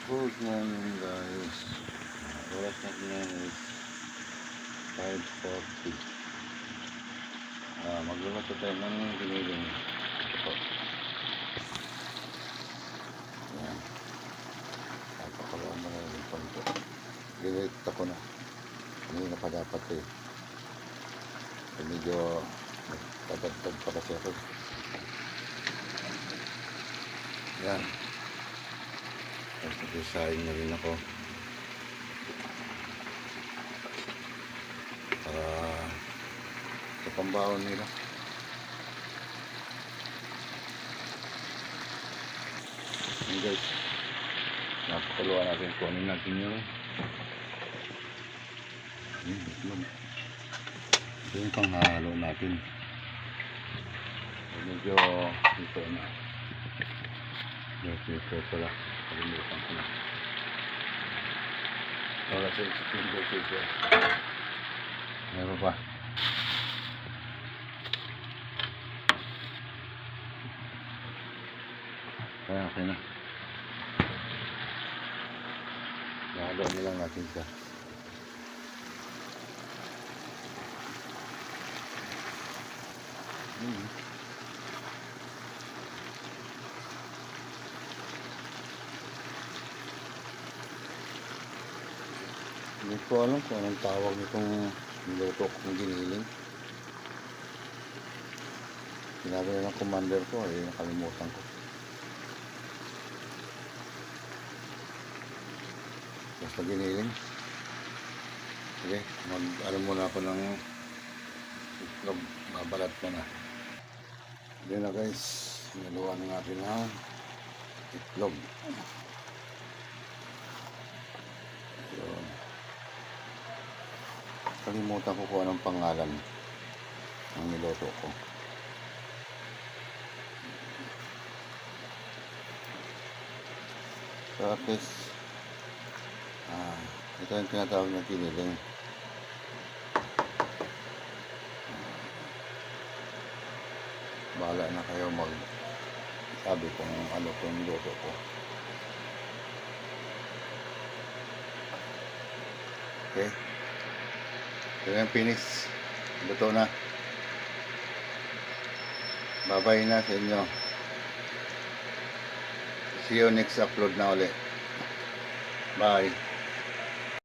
Good morning guys. Oras natin ngayon is 5:40. Magluluto tayo ng giniling. Ito. Ayan. Napakalaw mo na yung panto. Dililit ako na. Kanina pa dapat eh. Medyo tatagtag pa kasi ako. Ayan. Nag-design na rin ako para sa pambaon nila. And guys, napakaluwa natin kunin natin yung itlog. Ito yung panghalo natin. Medyo ito na. Ito pala. Kalimutan ko na. Wala sa isipin ko ito. Meron pa. Kaya okay na. Nahalo na lang natin siya. Hindi ko alam kung anong tawag nitong niluto kong giniling. Sinabi na ng commander ko, nakalimutan ko. Basta giniling. Sige, mag-alam muna ako ng itlog. Babalat ko na. Yan na guys, naluwa na natin ang itlog. Yun. Kalimutan ko kung anong pangalan ng niluto ko. So at least ito yung tinatawag na giniling. Bahala na kayo sabi kung ano itong niluto ko. Okay, ito yung finish. Luto na. Bye-bye na sa inyo. See you next upload na ulit. Bye.